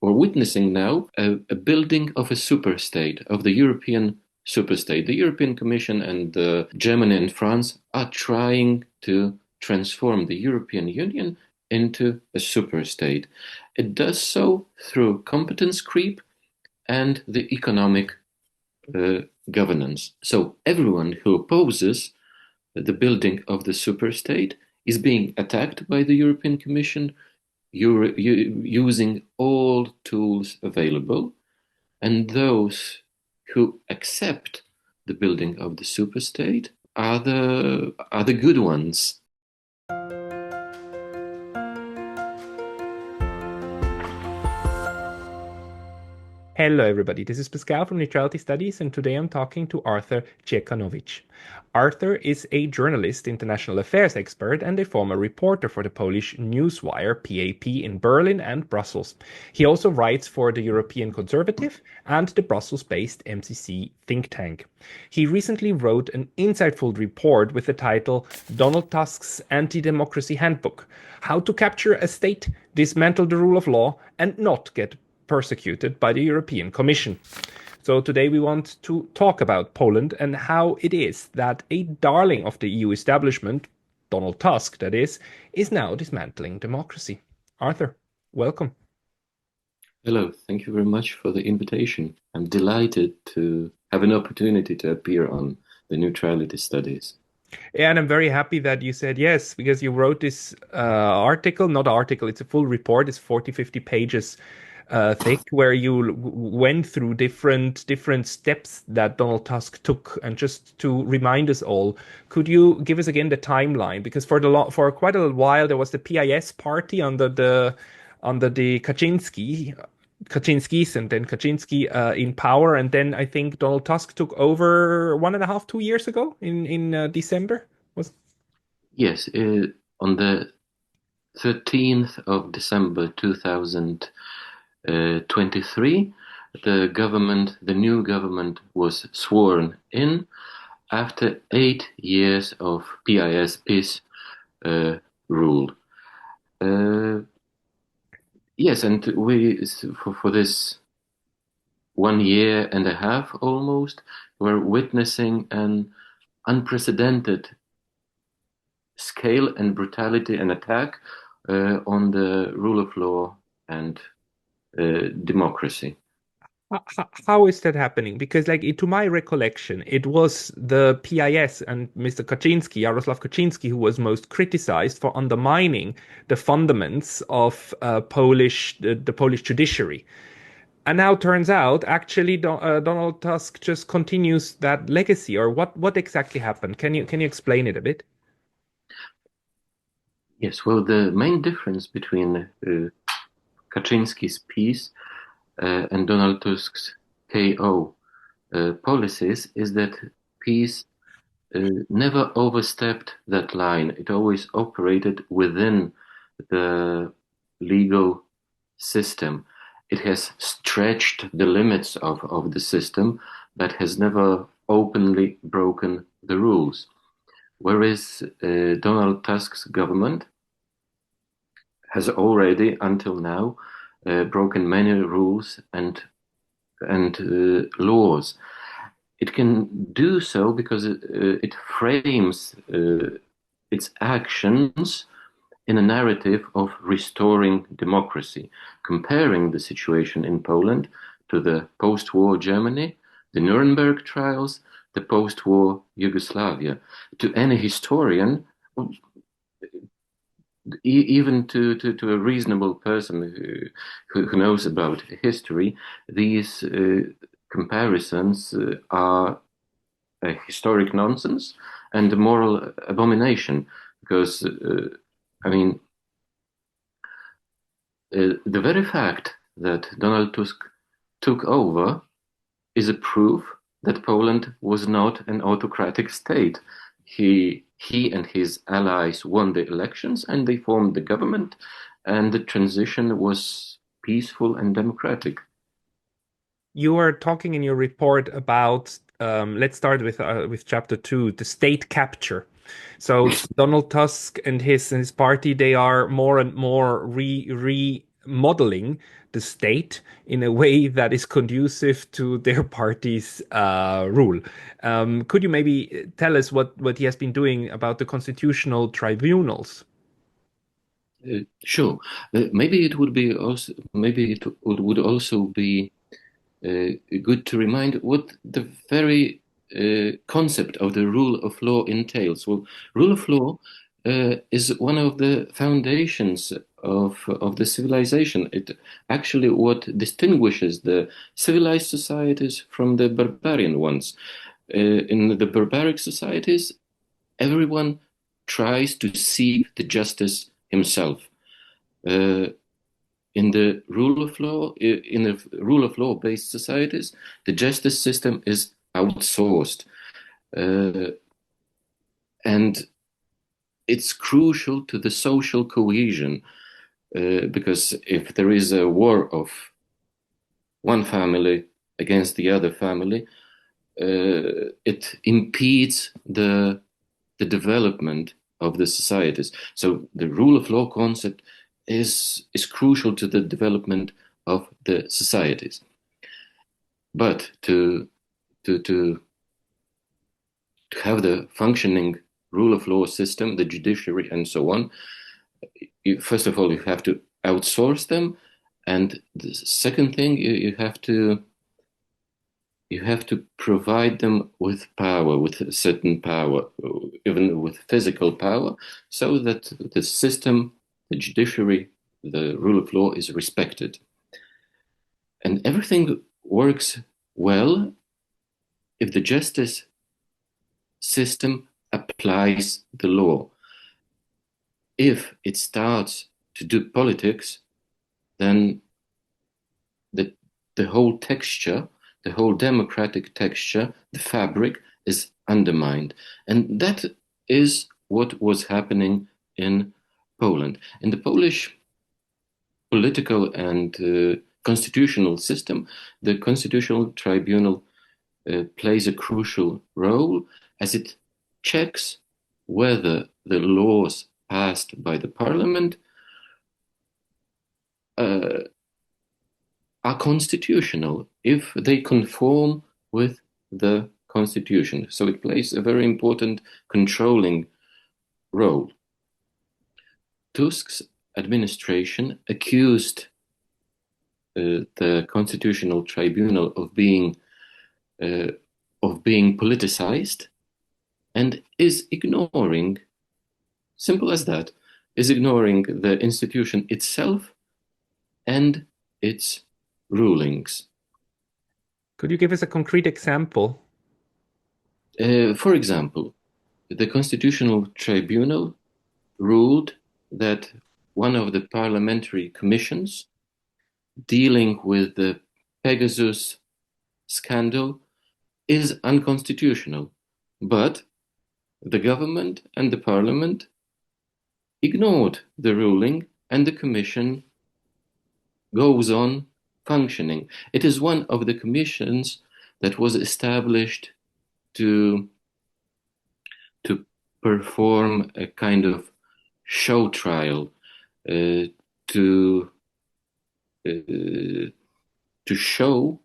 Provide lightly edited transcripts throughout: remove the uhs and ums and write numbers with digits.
or witnessing now a building of a superstate, of the European superstate. The European Commission and Germany and France are trying to transform the European Union into a superstate. It does so through competence creep and the economic governance. So everyone who opposes the building of the superstate is being attacked by the European Commission, using all tools available, and those who accept the building of the superstate are the good ones. Hello everybody, this is Pascal from Neutrality Studies, and today I'm talking to Artur Ciechanowicz. Artur is a journalist, international affairs expert, and a former reporter for the Polish newswire PAP in Berlin and Brussels. He also writes for the European Conservative and the Brussels-based MCC ThinkTank. He recently wrote an insightful report with the title Donald Tusk's Anti-Democracy Handbook: How to Capture a State, Dismantle the Rule of Law, and Not Get Persecuted by the European Commission. So today we want to talk about Poland and how it is that a darling of the EU establishment, Donald Tusk that is now dismantling democracy. Artur, welcome. Hello, thank you very much for the invitation. I'm delighted to have an opportunity to appear on the Neutrality Studies. And I'm very happy that you said yes, because you wrote this it's a full report, it's 40, 50 pages thick, where you went through different steps that Donald Tusk took. And just to remind us all, could you give us again the timeline? Because for quite a while there was the PIS party under the Kaczynskis, and then Kaczynski in power, and then I think Donald Tusk took over 1.5, 2 years ago in December. Yes, on the 13th of December 2023, the new government was sworn in after 8 years of PIS rule. Yes, and we for this 1.5 years almost, we're witnessing an unprecedented scale and brutality and attack on the rule of law and democracy. How is that happening? Because, to my recollection, it was the PIS and Mr. Kaczynski, Jaroslaw Kaczynski, who was most criticized for undermining the fundaments of the Polish judiciary. And now turns out, actually, Donald Tusk just continues that legacy. Or what exactly happened? Can you explain it a bit? Yes, well, the main difference between Kaczynski's peace and Donald Tusk's KO policies is that peace never overstepped that line. It always operated within the legal system. It has stretched the limits of the system, but has never openly broken the rules. Whereas Donald Tusk's government has already, until now, broken many rules and laws. It can do so because it frames its actions in a narrative of restoring democracy, comparing the situation in Poland to the post-war Germany, the Nuremberg trials, the post-war Yugoslavia. To any historian, even to a reasonable person who knows about history, these comparisons are a historic nonsense and a moral abomination, because the very fact that Donald Tusk took over is a proof that Poland was not an autocratic state. He and his allies won the elections and they formed the government, and the transition was peaceful and democratic. You are talking in your report about, let's start with chapter 2, the state capture. So Donald Tusk and his party, they are more and more modeling the state in a way that is conducive to their party's rule. Could you maybe tell us what he has been doing about the constitutional tribunals? Sure. Maybe it would be also maybe it would also be good to remind what the very concept of the rule of law entails. Well, rule of law is one of the foundations of the civilization. It actually what distinguishes the civilized societies from the barbarian ones. In the barbaric societies, everyone tries to seek the justice himself. Uh, in the rule of law, in the rule of law based societies, the justice system is outsourced. Uh, and it's crucial to the social cohesion because if there is a war of one family against the other family, it impedes the development of the societies. So the rule of law concept is crucial to the development of the societies. But to have the functioning rule of law system, the judiciary, and so on, first of all, you have to outsource them, and the second thing, you have to provide them with power, with a certain power, even with physical power, so that the system, the judiciary, the rule of law is respected. And everything works well if the justice system applies the law. If it starts to do politics, then the whole texture, the whole democratic texture, the fabric is undermined. And that is what was happening in Poland. In the Polish political and constitutional system, the Constitutional Tribunal plays a crucial role as it checks whether the laws passed by the parliament uh, are constitutional, if they conform with the constitution. So it plays a very important controlling role. Tusk's administration accused the Constitutional Tribunal uh, of being politicized and is ignoring, simple as that, is ignoring the institution itself and its rulings. Could you give us a concrete example? For example, the Constitutional Tribunal ruled that one of the parliamentary commissions dealing with the Pegasus scandal is unconstitutional, but the government and the parliament ignored the ruling and the commission goes on functioning. It is one of the commissions that was established to perform a kind of show trial, uh, to uh, to show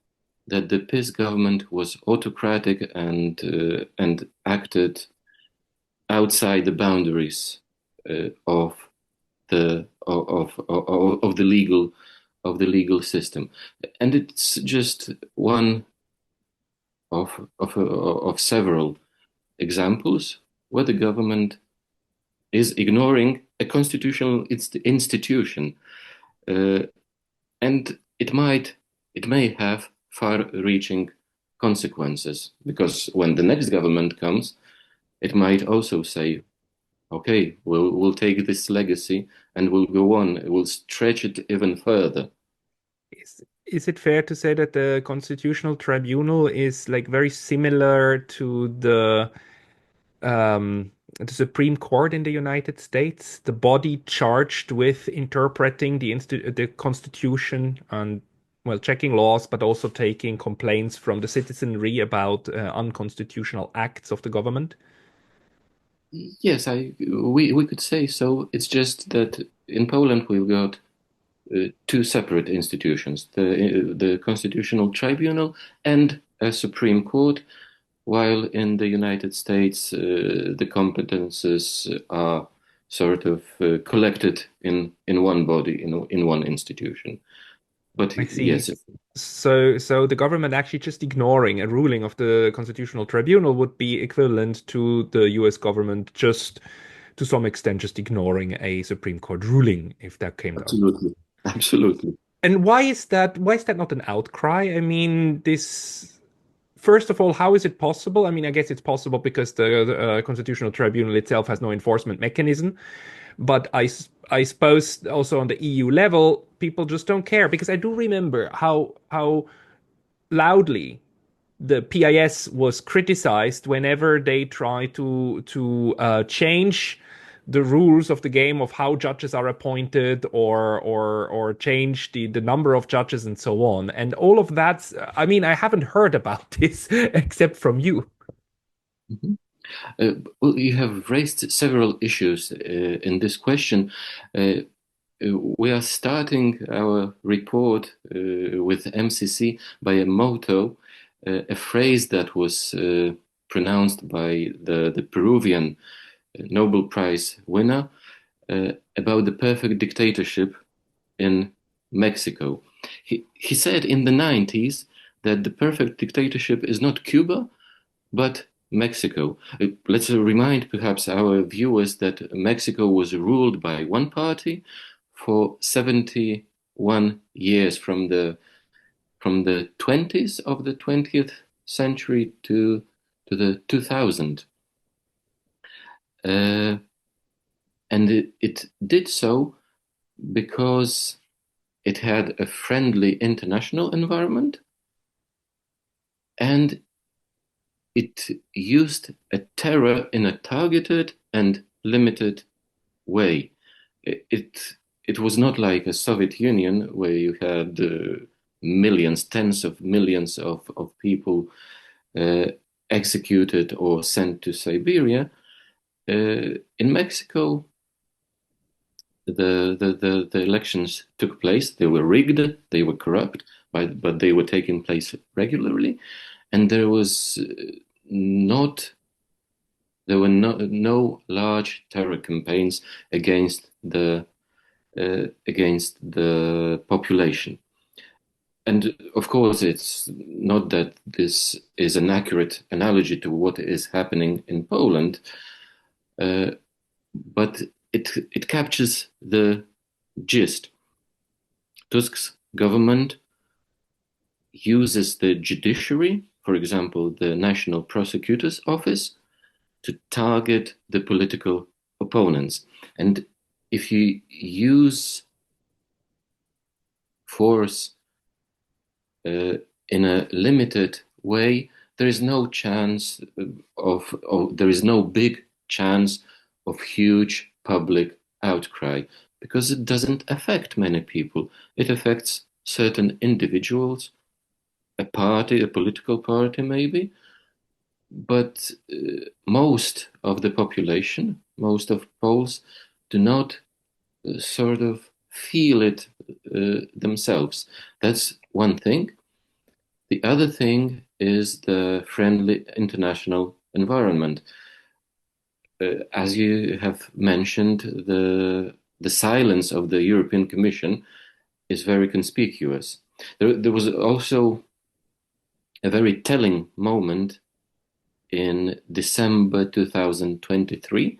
that the PiS government was autocratic and acted outside the boundaries of the legal system, and it's just one of several examples where the government is ignoring a constitutional institution, uh, and it may have far-reaching consequences because when the next government comes, it might also say, "Okay, we'll take this legacy and we'll go on. We'll stretch it even further." Is it fair to say that the Constitutional Tribunal is like very similar to the Supreme Court in the United States, the body charged with interpreting the Constitution and well, checking laws, but also taking complaints from the citizenry about unconstitutional acts of the government? Yes, we could say so. It's just that in Poland we've got two separate institutions, the Constitutional Tribunal and a Supreme Court, while in the United States, the competences are sort of collected in one body, in one institution. But I see. yes, So the government actually just ignoring a ruling of the Constitutional Tribunal would be equivalent to the US government just to some extent just ignoring a Supreme Court ruling if that came down. absolutely, absolutely. And why is that? Why is that not an outcry? I mean, this. First of all, how is it possible? I mean, I guess it's possible because the Constitutional Tribunal itself has no enforcement mechanism. But I suppose also on the EU level, people just don't care because I do remember how loudly the PIS was criticized whenever they try to change the rules of the game of how judges are appointed or change the number of judges and so on. And all of that, I mean, I haven't heard about this except from you. Mhm. Well, you have raised several issues in this question. Uh, we are starting our report with MCC by a motto, a phrase that was pronounced by the Peruvian Nobel Prize winner about the perfect dictatorship in Mexico. He said in the 90s that the perfect dictatorship is not Cuba, but Mexico. Let's remind perhaps our viewers that Mexico was ruled by one party for 71 years from the 20s of the 20th century to the 2000. Uh, and it did so because it had a friendly international environment and it used a terror in a targeted and limited way. It was not like a Soviet Union where you had millions, tens of millions of people uh, executed or sent to Siberia. In Mexico, the elections took place. They were rigged, they were corrupt, but they were taking place regularly, and not there were no large terror campaigns against the population. And of course, it's not that this is an accurate analogy to what is happening in Poland, uh, but it captures the gist. Tusk's government uses the judiciary, for example, the National Prosecutor's Office, to target the political opponents. And if you use force in a limited way, there is no chance there is no big chance of huge public outcry because it doesn't affect many people. It affects certain individuals, a party, a political party maybe, but most of the population, most of Poles, do not sort of feel it themselves. That's one thing. The other thing is the friendly international environment. As you have mentioned, the silence of the European Commission is very conspicuous. There was also a very telling moment in December 2023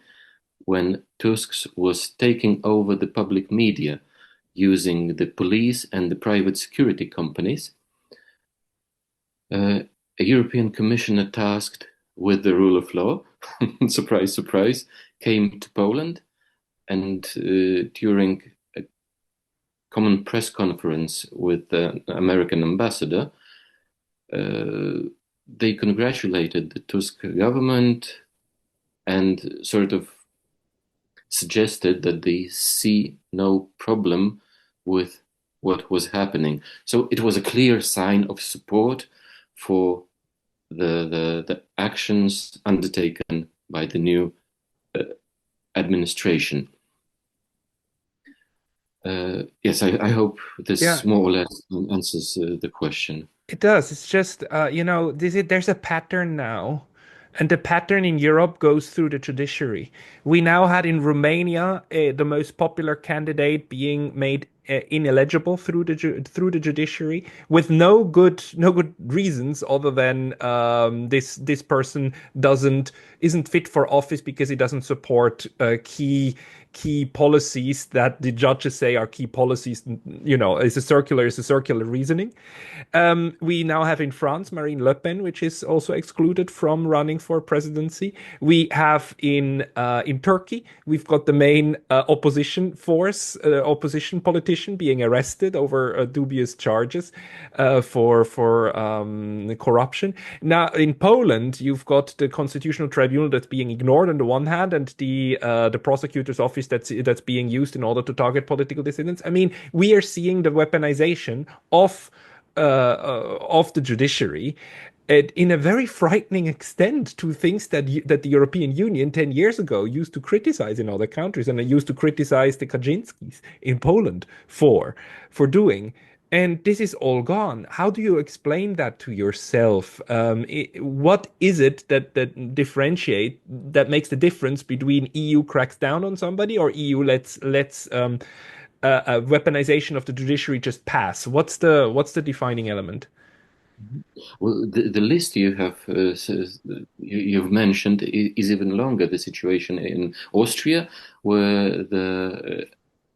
when Tusk was taking over the public media using the police and the private security companies. A European commissioner tasked with the rule of law, surprise, surprise, came to Poland and during a common press conference with the American ambassador, they congratulated the Tusk government and sort of suggested that they see no problem with what was happening. So it was a clear sign of support for the actions undertaken by the new uh, administration. Yes, I hope Yeah, this more or less answers the question. it does. It's just, there's a pattern now, and the pattern in Europe goes through the judiciary. We now had in Romania the most popular candidate being made ineligible through through the judiciary with no good reasons other than this person doesn't isn't fit for office because he doesn't support key policies that the judges say are key policies. It's a circular reasoning. We now have in France Marine Le Pen, which is also excluded from running for presidency. We have in Turkey, we've got the main opposition politician being arrested over dubious charges for corruption. Now in Poland, you've got the constitutional tribunal that's being ignored on the one hand, and the prosecutor's office that's being used in order to target political dissidents. I mean, we are seeing the weaponization of of the judiciary in a very frightening extent to things that the European Union 10 years ago used to criticize in other countries, and they used to criticize the Kaczynskis in Poland for doing. And this is all gone. How do you explain that to yourself? What is it that makes the difference between EU cracks down on somebody or EU lets weaponization of the judiciary just pass? What's the defining element? Well, the list you have you've mentioned is even longer. The situation in Austria, where the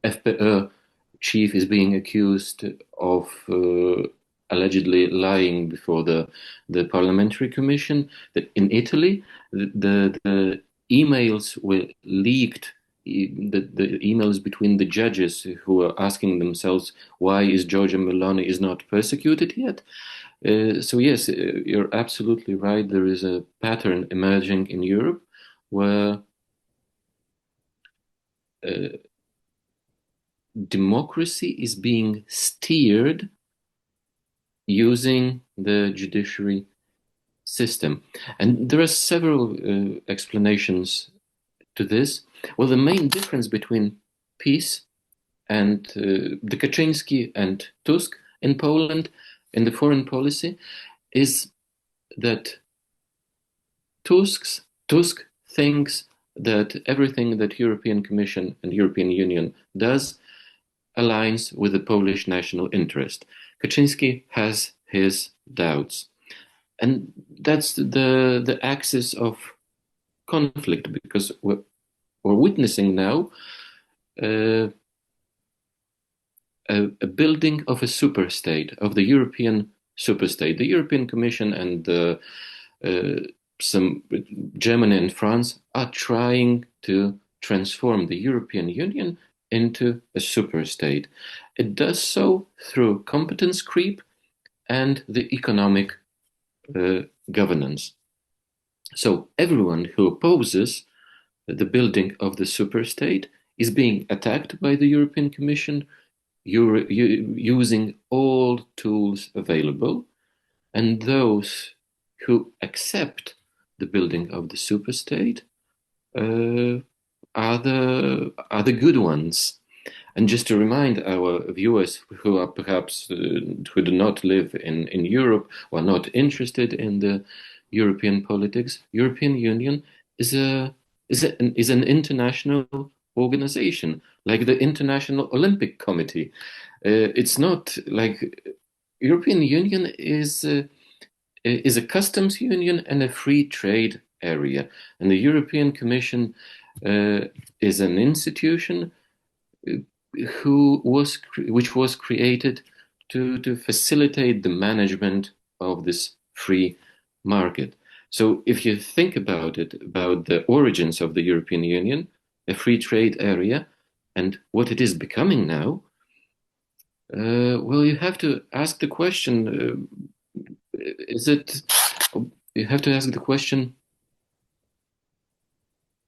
FPÖ chief is being accused of allegedly lying before the parliamentary commission. That in Italy, the emails were leaked. The emails between the judges who are asking themselves why is Giorgia Meloni is not persecuted yet. So yes, you're absolutely right. There is a pattern emerging in Europe where uh, democracy is being steered using the judiciary system. And there are several explanations to this. Well, the main difference between peace and the Kaczynski and Tusk in Poland in the foreign policy is that Tusk thinks that everything that European Commission and European Union does aligns with the Polish national interest. Kaczynski has his doubts. And that's the axis of conflict because we're witnessing now uh, a building of a superstate, of the European superstate. The European Commission and some Germany and France are trying to transform the European Union into a superstate. It does so through competence creep and the economic governance. So everyone who opposes the building of the superstate is being attacked by the European Commission, using all tools available, and those who accept the building of the superstate uh, are the good ones. And just to remind our viewers who are perhaps who do not live in Europe or are not interested in the European politics, European Union is an international organization like the International Olympic Committee. It's not like European Union is a customs union and a free trade area, and the European Commission uh, is an institution uh, which was created to facilitate the management of this free market. So if you think about it, about the origins of the European Union, a free trade area, and what it is becoming now, well, you have to ask the question, is it, you have to ask the question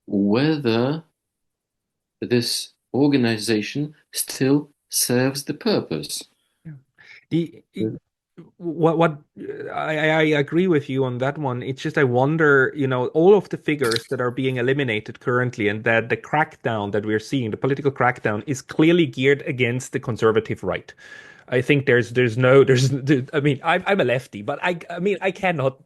whether this organization still serves the purpose. Yeah. The what I agree with you on that one. It's just I wonder, all of the figures that are being eliminated currently, and that the crackdown that we're seeing, the political crackdown, is clearly geared against the conservative right. I think there's no there's I mean I'm a lefty, but I mean I cannot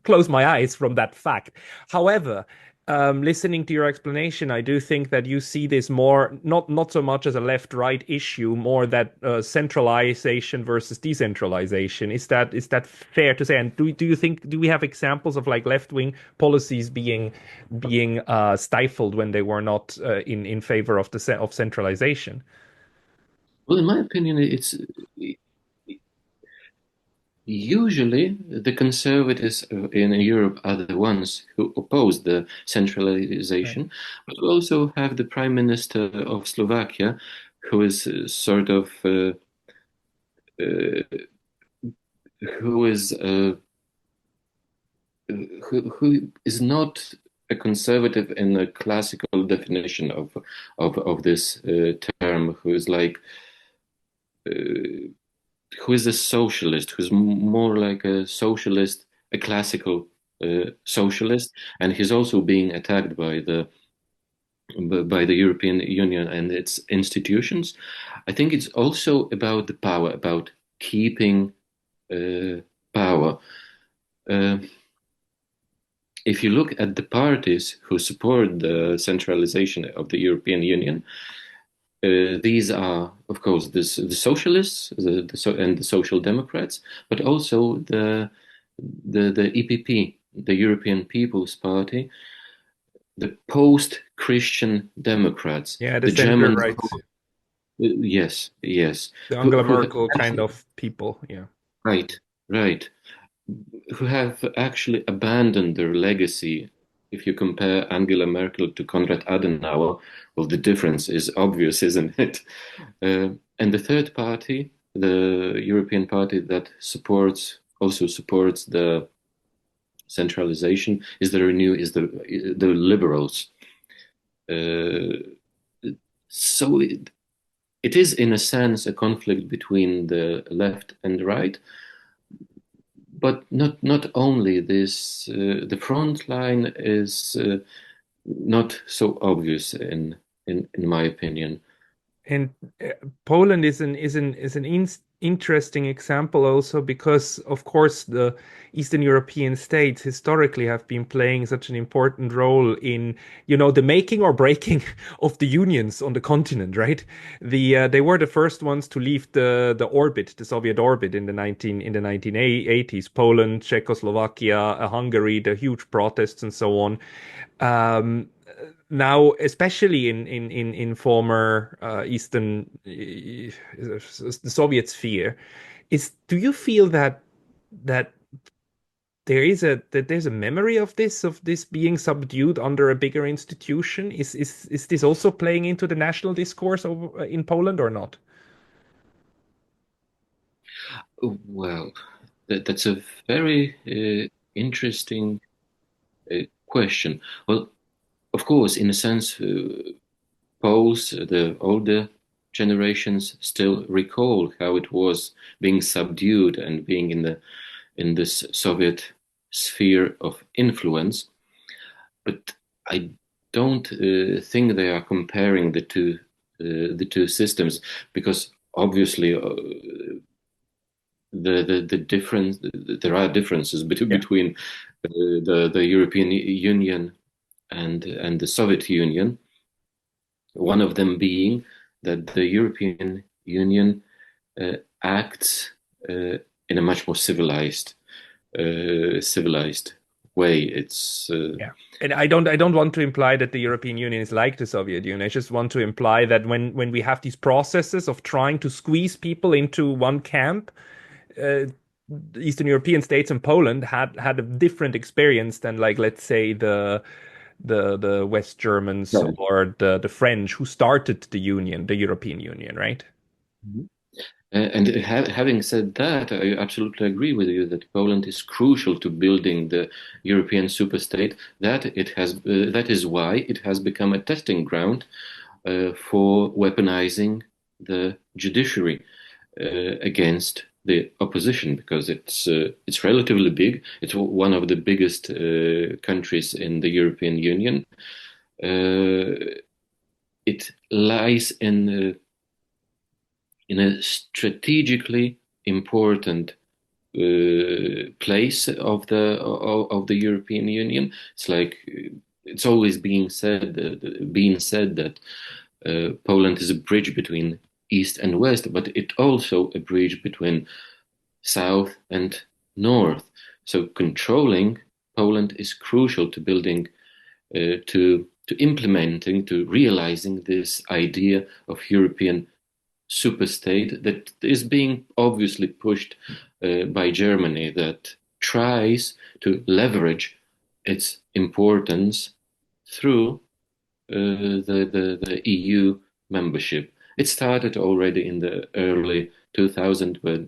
close my eyes from that fact. However, listening to your explanation, I do think that you see this more not so much as a left-right issue, more that centralization versus decentralization. Is that fair to say? And do you think do we have examples of like left-wing policies being stifled when they were not in favor of of centralization? Well, in my opinion, it's usually the conservatives in Europe are the ones who oppose the Right. centralization, but we also have the Prime Minister of Slovakia, who is sort of uh, who is who is not a conservative in the classical definition of this term, who is like uh, who is a socialist, who's more like a socialist, a classical socialist, and he's also being attacked by the European Union and its institutions. I think it's also about the power, about keeping power. Uh, if you look at the parties who support the centralization of the European Union, these are, of course, the socialists and the social democrats, but also the EPP, the European People's Party, the post-Christian Democrats, Yeah, the the center Germans. right, Yes, yes, the who, Angela who Merkel kind actually, of people. Yeah. right, right, who have actually abandoned their legacy. If you compare Angela Merkel to Konrad Adenauer, well, the difference is obvious, isn't it? And the third party, the European party that also supports the centralization, is the Renew, is the liberals. Uh, so it is, in a sense, a conflict between the left and the right, but not only this. The front line is not so obvious in my opinion. And uh, Poland is an interesting example also because, of course, the Eastern European states historically have been playing such an important role in, the making or breaking of the unions on the continent, right? They were the first ones to leave the orbit, the Soviet orbit in the 1980s. Poland, Czechoslovakia, Hungary, the huge protests and so on. Now, especially in former Eastern the Soviet sphere, is do you feel that there's a memory of this being subdued under a bigger institution? Is this also playing into the national discourse in Poland or not? Well, that's a very interesting question. Well, of course, in a sense, Poles, the older generations, still recall how it was being subdued and being in this Soviet sphere of influence. But I don't think they are comparing the two systems, because obviously the difference there are differences Yeah. between the European Union and the Soviet Union. One of them being that the European Union acts in a much more civilized way. It's Yeah. And I don't want to imply that the European Union is like the Soviet Union. I just want to imply that when we have these processes of trying to squeeze people into one camp, uh, the Eastern European states and Poland had a different experience than, like, let's say the West Germans right. or the French who started the European Union, right? And having said that, I absolutely agree with you that Poland is crucial to building the European superstate. That is why it has become a testing ground for weaponizing the judiciary against the opposition because it's relatively big. It's one of the biggest countries in the European Union. It lies in a strategically important place of the European Union. It's like it's always being said that Poland is a bridge between East and West, but it also a bridge between South and North. So controlling Poland is crucial to building, to implementing, to realizing this idea of European superstate that is being obviously pushed by Germany, that tries to leverage its importance through the EU membership. It started already in the early 2000s when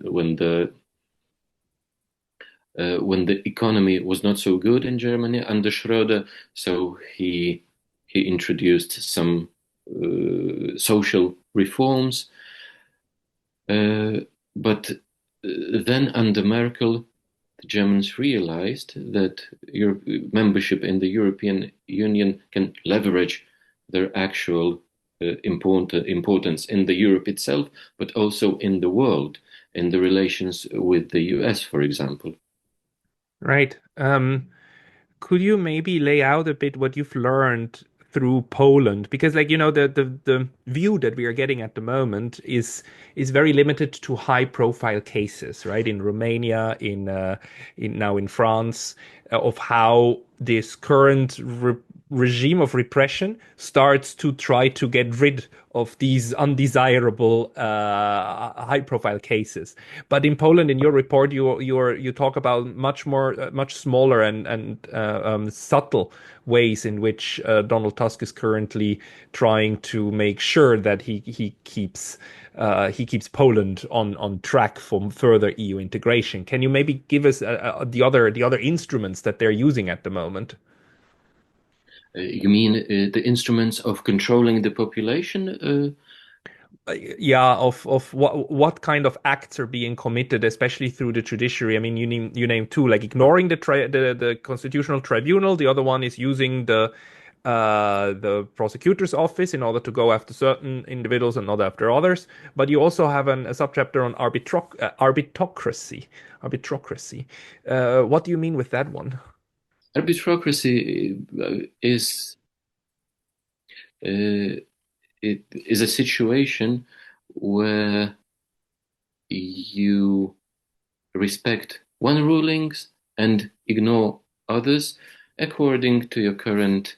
the economy was not so good in Germany under Schröder, so he introduced some social reforms. But then under Merkel, the Germans realized that membership in the European Union can leverage their actual importance in the Europe itself, but also in the world, in the relations with the US, for example. Right. Could you maybe lay out a bit what you've learned through Poland? Because, like, the view that we are getting at the moment is very limited to high profile cases, right? In Romania, in now in France, of how this current regime of repression starts to try to get rid of these undesirable high profile cases. But in Poland, in your report, you talk about much more much smaller and subtle ways in which Donald Tusk is currently trying to make sure that he keeps Poland on track for further EU integration. Can you maybe give us the other instruments that they're using at the moment? You mean the instruments of controlling the population? Yeah, of what kind of acts are being committed, especially through the judiciary. I mean, you name two, like ignoring the constitutional tribunal. The other one is using the prosecutor's office in order to go after certain individuals and not after others. But you also have a subchapter on arbitocracy. Arbitocracy. What do you mean with that one? Arbitrocracy is it is a situation where you respect one rulings and ignore others according to your current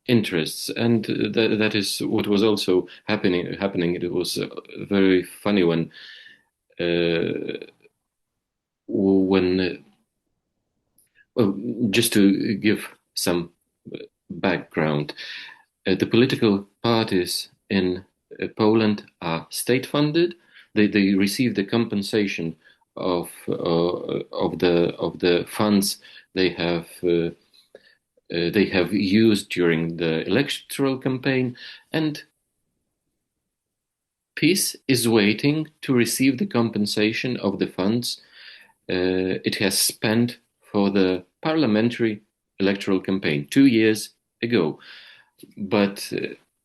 interests, and that is what was also happening. It was very funny uh, when well, just to give some background, the political parties in Poland are state funded. They receive the compensation of the funds they have used during the electoral campaign, and PiS is waiting to receive the compensation of the funds it has spent for the parliamentary electoral campaign 2 years ago. But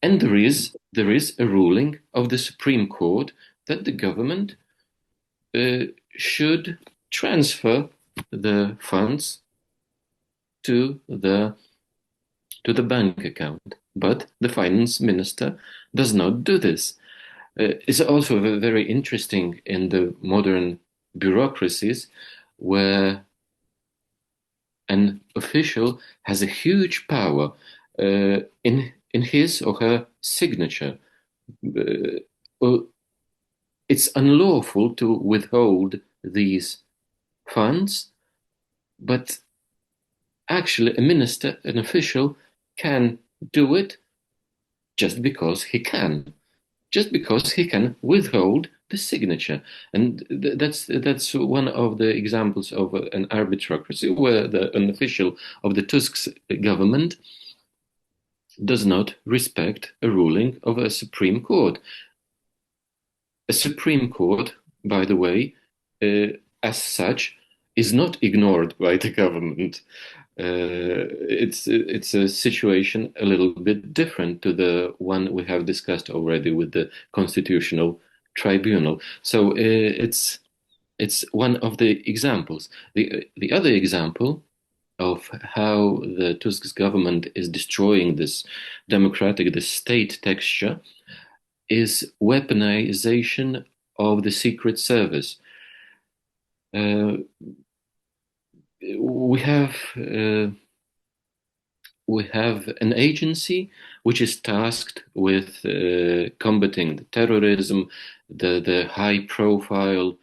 and there is a ruling of the Supreme Court that the government should transfer the funds to the bank account. But the finance minister does not do this. It's also very interesting in the modern bureaucracies where an official has a huge power in his or her signature. It's unlawful to withhold these funds, but actually a minister, an official, can do it just because he can, just because he can withhold the signature. And that's one of the examples of an arbitrocracy where an official of the Tusk's government does not respect a ruling of a Supreme Court. a Supreme Court, by the way, as such, is not ignored by the government. It's a situation a little bit different to the one we have discussed already with the Constitutional Tribunal. So it's one of the examples. The other example of how the Tusk's government is destroying this the state texture, is weaponization of the Secret Service. Uh, we have uh, we have an agency which is tasked with combating the terrorism, the high profile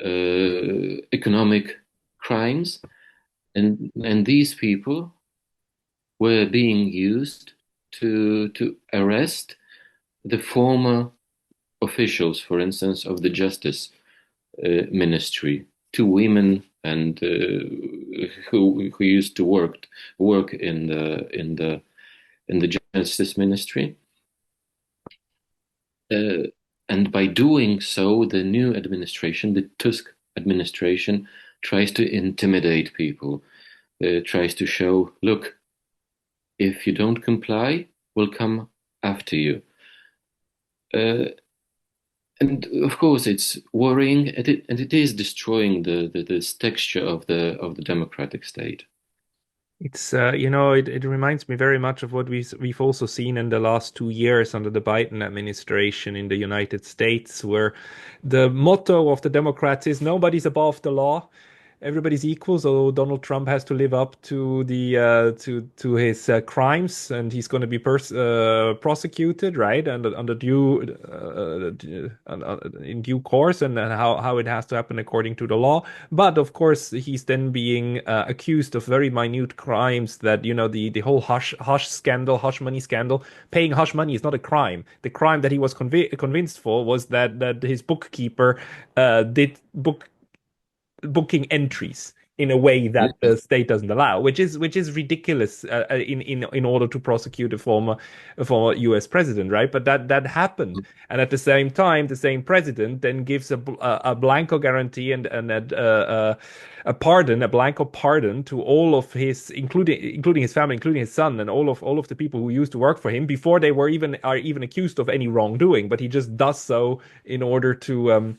economic crimes, and these people were being used to arrest the former officials, for instance, of the justice ministry, two women and who used to work in the justice ministry. And by doing so, the new administration, the Tusk administration, tries to intimidate people, tries to show, look, if you don't comply, we'll come after you. Uh, and of course, it's worrying, and it is destroying this texture of the democratic state. It's it reminds me very much of what we've also seen in the last 2 years under the Biden administration in the United States, where the motto of the Democrats is nobody's above the law, everybody's equal. So Donald Trump has to live up to the to his crimes, and he's going to be prosecuted, right? And under in due course, and how it has to happen according to the law. But of course, he's then being accused of very minute crimes that, the whole hush scandal, hush money scandal. Paying hush money is not a crime. The crime that he was convinced for was that his bookkeeper did booking entries in a way that the state doesn't allow, which is ridiculous in order to prosecute a former U.S. president, right? But that happened, and at the same time, the same president then gives a blanco guarantee and a pardon, a blanco pardon to all of his, including his family, including his son, and all of the people who used to work for him before they are even accused of any wrongdoing. But he just does so in order to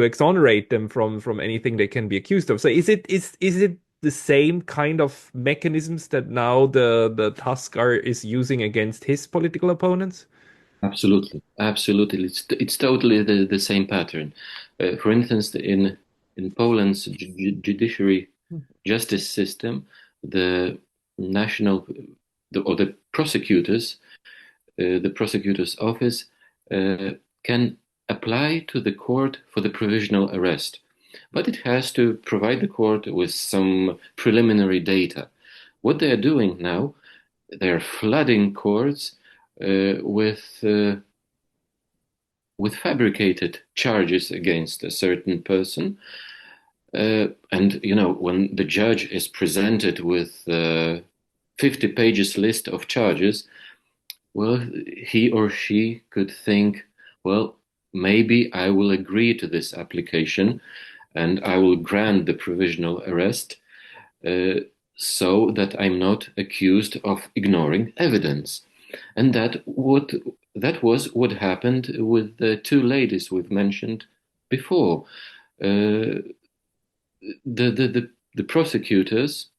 exonerate them from anything they can be accused of. So is it the same kind of mechanisms that now the Tusk is using against his political opponents? Absolutely, absolutely. It's totally the same pattern. For instance, in Poland's judiciary justice system, the national or the prosecutor's office can apply to the court for the provisional arrest, but it has to provide the court with some preliminary data. What they are doing now, they're flooding courts with fabricated charges against a certain person. And when the judge is presented with 50 pages list of charges, well, he or she could think, well, maybe I will agree to this application and I will grant the provisional arrest so that I'm not accused of ignoring evidence. And that was what happened with the two ladies we've mentioned before. The prosecutors,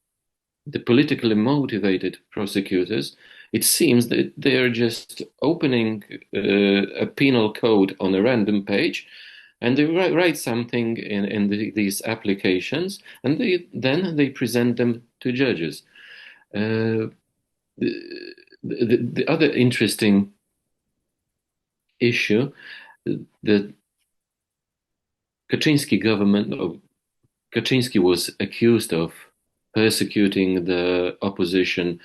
the politically motivated prosecutors, it seems that they are just opening a penal code on a random page, and they write something in these applications, and then they present them to judges. The, the other interesting issue, the Kaczynski government, Kaczynski was accused of persecuting the opposition,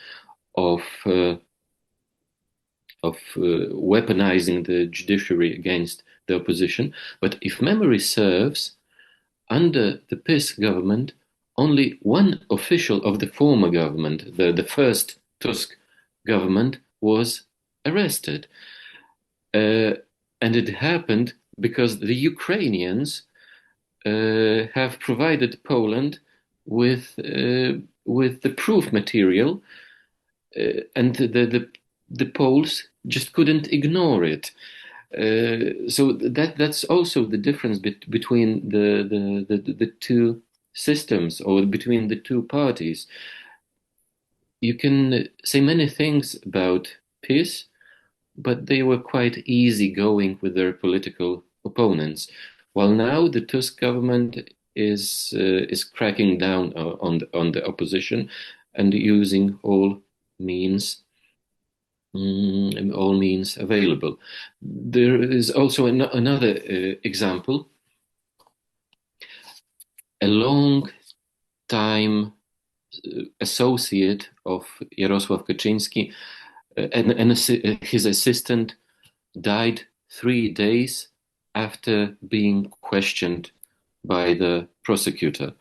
of weaponizing the judiciary against the opposition. But if memory serves, under the PiS government, only one official of the former government, the first Tusk government, was arrested. And it happened because the Ukrainians have provided Poland with the proof material, and the Poles just couldn't ignore it. So that's also the difference between the two systems, or between the two parties. You can say many things about peace, but they were quite easygoing with their political opponents. While now the Tusk government is cracking down on the opposition and using means all means available. There is also another example. A long time associate of Jarosław Kaczynski, and his assistant, died 3 days after being questioned by the prosecutor.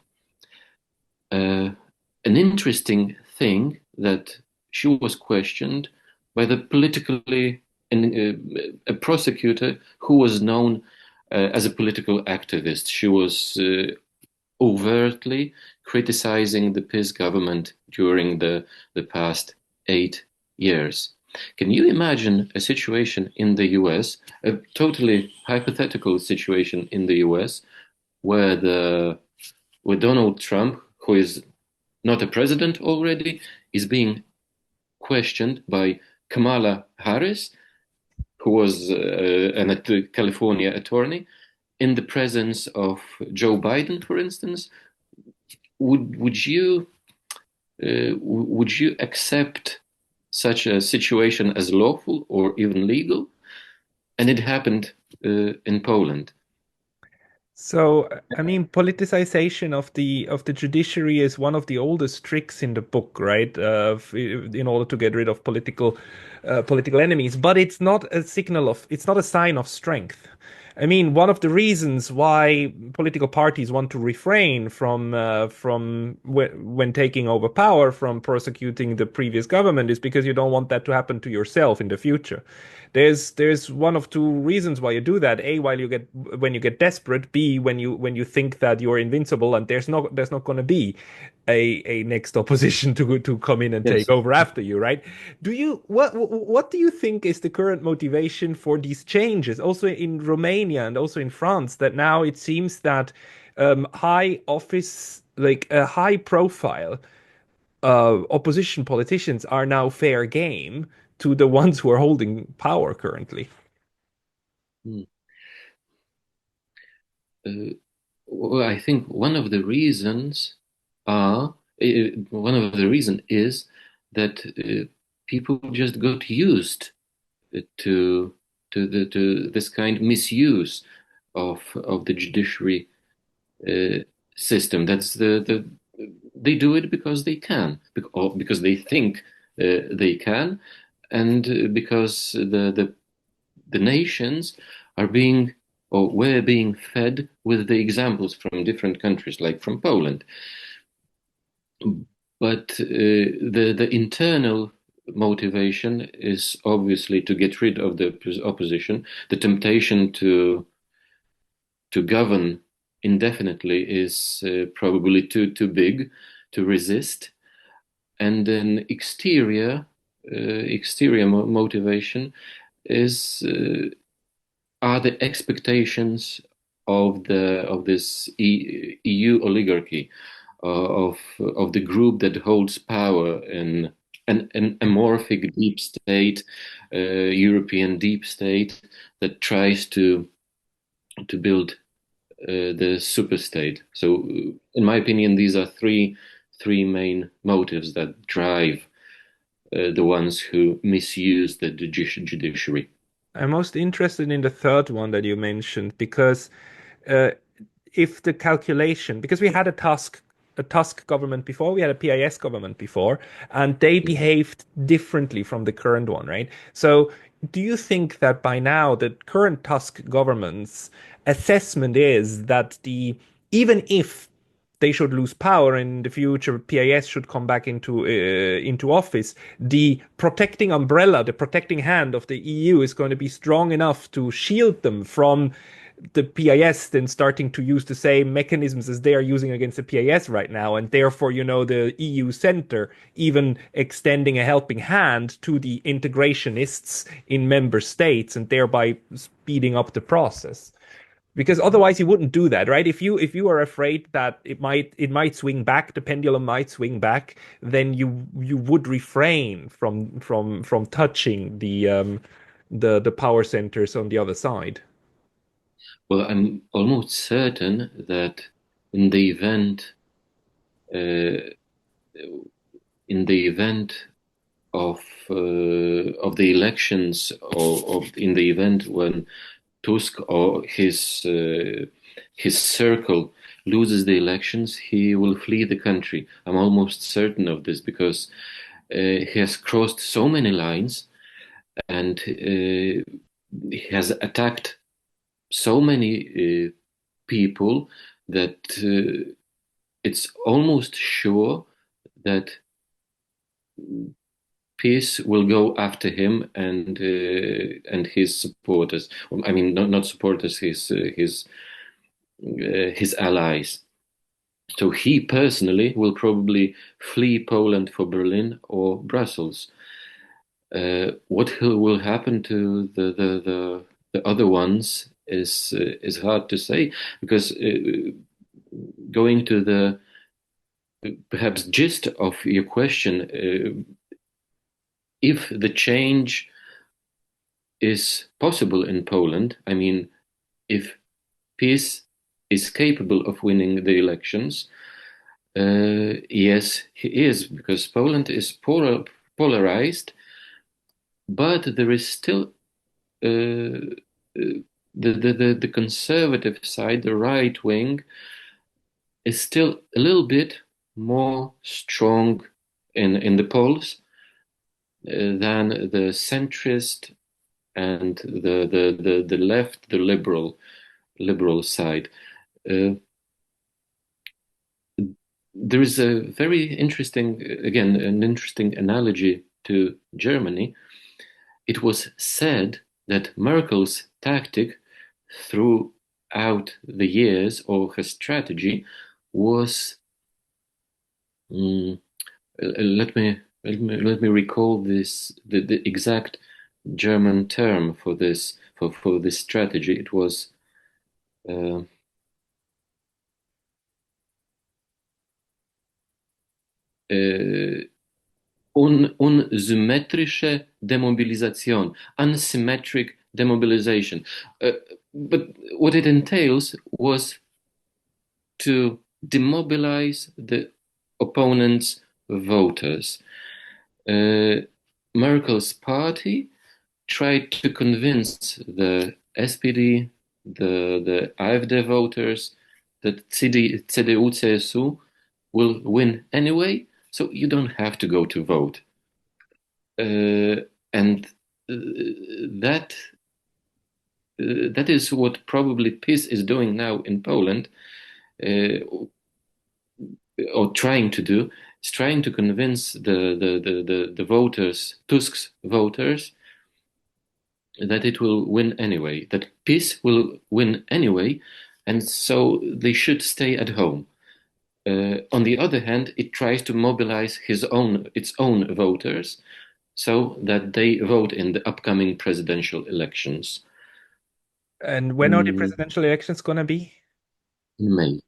An interesting thing that she was questioned by the politically a prosecutor who was known as a political activist. She was overtly criticizing the PiS government during the past 8 years. Can you imagine a situation in the US, a totally hypothetical situation in the US, where Donald Trump, who is not a president already, is being questioned by Kamala Harris, who was a California attorney, in the presence of Joe Biden, for instance? Would you accept such a situation as lawful or even legal? And it happened in Poland. So, I mean, politicization of the judiciary is one of the oldest tricks in the book, right? In order to get rid of political enemies, but it's not a sign of strength. I mean, one of the reasons why political parties want to refrain from when taking over power from prosecuting the previous government is because you don't want that to happen to yourself in the future. There's one of two reasons why you do that. A, when you get desperate. B, when you think that you're invincible and there's not going to be a next opposition to come in and take Yes. over after you, right? What do you think is the current motivation for these changes, also in Romania and also in France, that now it seems that high office, like a high profile opposition politicians are now fair game to the ones who are holding power currently? Hmm. Uh, well, I think one of the reason is that people just got used to to this kind of misuse of the judiciary uh, system. That's the they do it because they can, or because they think they can, and because the nations are being or were being fed with the examples from different countries, like from Poland. But the internal motivation is obviously to get rid of the opposition. The temptation to govern indefinitely is probably too big to resist, and then exterior motivation is are the expectations of this EU oligarchy, of the group that holds power in an amorphic deep state, European deep state that tries to build the superstate. So, in my opinion, these are three main motives that drive the ones who misuse the judiciary. I'm most interested in the third one that you mentioned because uh, if the calculation, because we had a Tusk government before, we had a PIS government before, and they behaved differently from the current one, right? So, do you think that by now the current Tusk government's assessment is that the even if they should lose power and in the future PIS should come back into office, the protecting umbrella, the protecting hand of the EU is going to be strong enough to shield them from the PIS then starting to use the same mechanisms as they are using against the PIS right now. And therefore, the EU center even extending a helping hand to the integrationists in member states and thereby speeding up the process. Because otherwise you wouldn't do that, right? If you are afraid that it might swing back, the pendulum might swing back, then you would refrain from touching the power centers on the other side. Well, I'm almost certain that in the event uh, in the event of the elections, or in the event when Tusk or his circle loses the elections, he will flee the country. I'm almost certain of this because he has crossed so many lines, and he has attacked so many people that it's almost sure that peace will go after him and his supporters. I mean, not supporters, his allies. So he personally will probably flee Poland for Berlin or Brussels. What will happen to the other ones is hard to say, because going to the perhaps gist of your question, if the change is possible in Poland, I mean, if peace is capable of winning the elections, yes, he is, because Poland is polarized, but there is still the conservative side, the right wing, is still a little bit more strong in the polls than the centrist and the left, the liberal side. Uh, there is a very interesting, again, an interesting analogy to Germany. It was said that Merkel's tactic throughout the years, or her strategy, was let me recall the exact German term for this strategy. It was uh, unsymmetrische Demobilisation, unsymmetric demobilization. But what it entails was to demobilize the opponent's voters. Merkel's party tried to convince the SPD, the AfD voters, that CDU, CSU will win anyway, so you don't have to go to vote. And that that is what probably PiS is doing now in Poland, uh, or trying to do. Is trying to convince the voters, Tusk's voters, that it will win anyway, that peace will win anyway, and so they should stay at home. On the other hand, it tries to mobilize its own voters so that they vote in the upcoming presidential elections And when are the in presidential elections gonna be? May.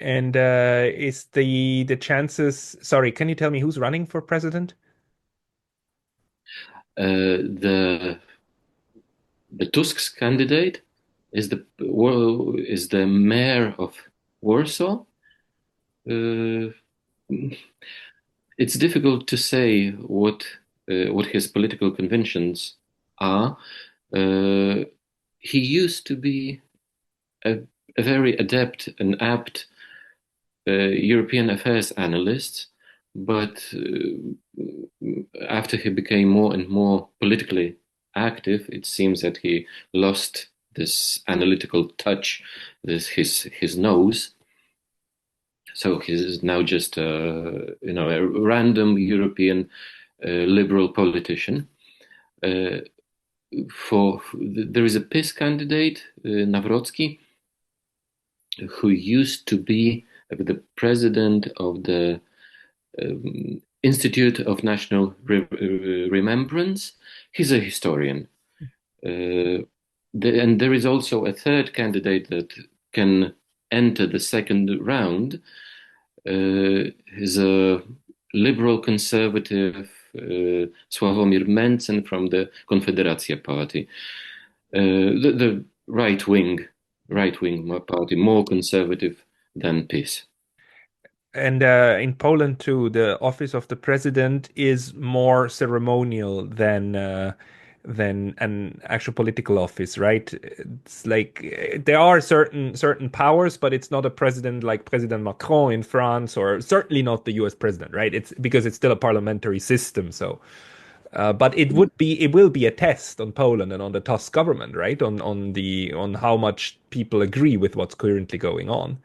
And is the chances? Sorry, can you tell me who's running for president? The Tusk's candidate is the mayor of Warsaw. Uh, it's difficult to say what his political convictions are. Uh, he used to be a very adept and apt European affairs analyst, but after he became more and more politically active, it seems that he lost this analytical touch, his nose. So he's now just a random European liberal politician. Uh, there is a PiS candidate, Nawrocki, who used to be the president of the Institute of National Remembrance. He's a historian. And there is also a third candidate that can enter the second round. Is a liberal conservative Sławomir Mencen from the Konfederacja party, the right wing party, more conservative than PiS. And in Poland too, the office of the president is more ceremonial than an actual political office, right? It's like there are certain powers, but it's not a president like President Macron in France, or certainly not the U.S. president, right? It's because it's still a parliamentary system. So, but it will be a test on Poland and on the Tusk government, right? On how much people agree with what's currently going on.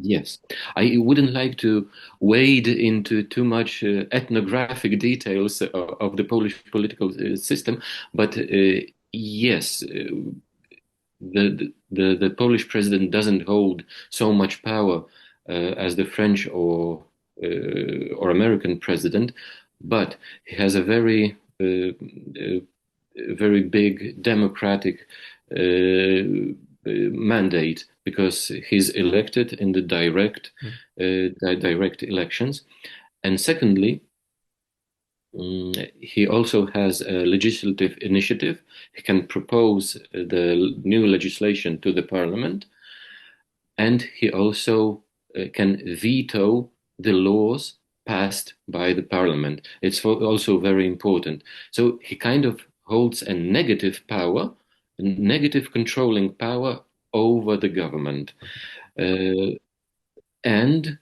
Yes, I wouldn't like to wade into too much ethnographic details of the Polish political system, but yes, the Polish president doesn't hold so much power as the French or American president, but he has a very big democratic mandate because he's elected in the direct elections. And secondly, he also has a legislative initiative. He can propose the new legislation to the parliament, and he also can veto the laws passed by the parliament. It's also very important. So he kind of holds a negative power, a negative controlling power over the government. Uh, and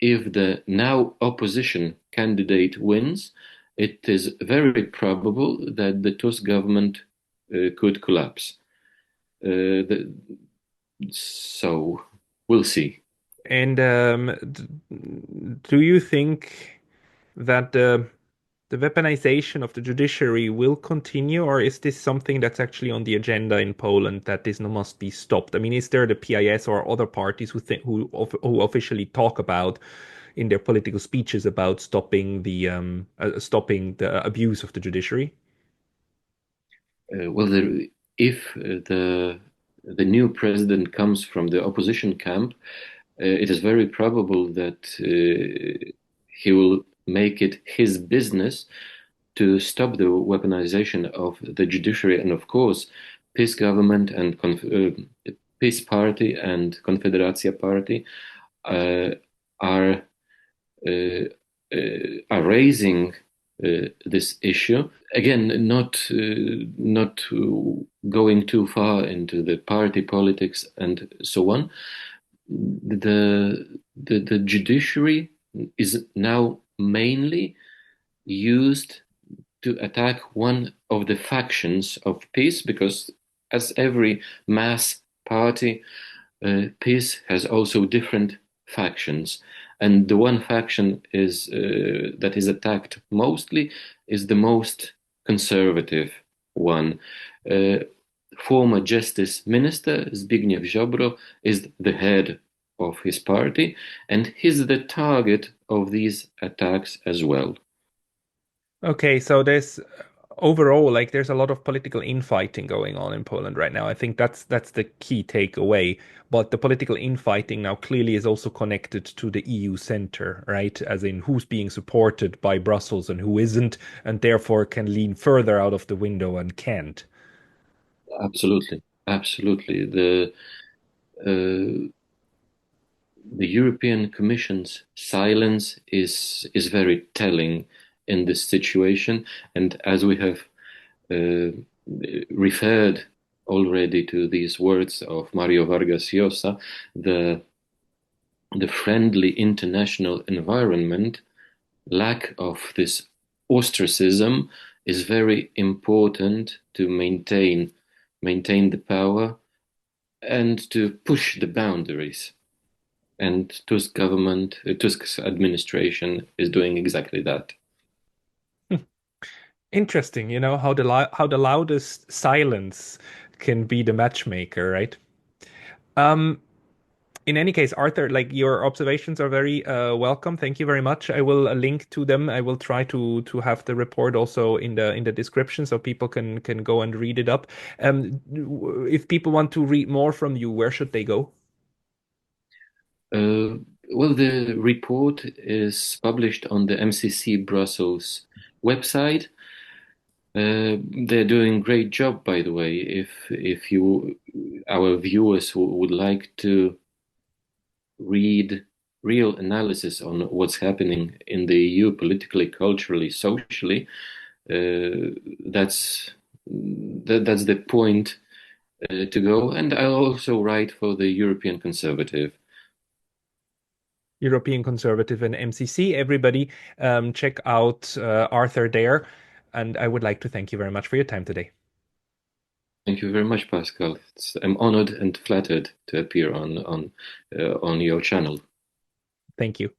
if the now opposition candidate wins, it is very probable that the Tusk government could collapse. The, so we'll see. And do you think that the weaponization of the judiciary will continue, or is this something that's actually on the agenda in Poland that this must be stopped? I mean, is there the PIS or other parties who officially talk about in their political speeches about stopping the abuse of the judiciary? Well, if the new president comes from the opposition camp, it is very probable that he will make it his business to stop the weaponization of the judiciary. And of course, PiS government and PiS party and Konfederacja party uh, are uh, are raising this issue again, not going too far into the party politics and so on. The judiciary is now mainly used to attack one of the factions of PiS, because as every mass party, PiS has also different factions. And the one faction that is attacked mostly is the most conservative one. Uh, Former Justice Minister Zbigniew Ziobro is the head of his party, and he's the target of these attacks as well. Okay, so there's overall like there's a lot of political infighting going on in Poland right now. I think that's the key takeaway. But the political infighting now clearly is also connected to the EU center, right? As in who's being supported by Brussels and who isn't, and therefore can lean further out of the window and can't. Absolutely, absolutely. Uh, the European Commission's silence is very telling in this situation, and as we have uh, referred already to these words of Mario Vargas Llosa, the friendly international environment, lack of this ostracism is very important to maintain the power and to push the boundaries. and Tusk government, Tusk's administration is doing exactly that. Interesting, how the loudest silence can be the matchmaker, right? Um, in any case, Arthur, like your observations are very welcome. Thank you very much. I will link to them. I will try to have the report also in the description so people can go and read it up. If people want to read more from you, where should they go? Uh, well, the report is published on the MCC Brussels website. They're doing great job, by the way. If you, our viewers who would like to read real analysis on what's happening in the EU politically, culturally, socially, uh, that's that's the point to go. And I also write for the European Conservative. European Conservative and MCC. Everybody, check out Arthur there. And I would like to thank you very much for your time today. Thank you very much, Pascal. I'm honored and flattered to appear on your channel. Thank you.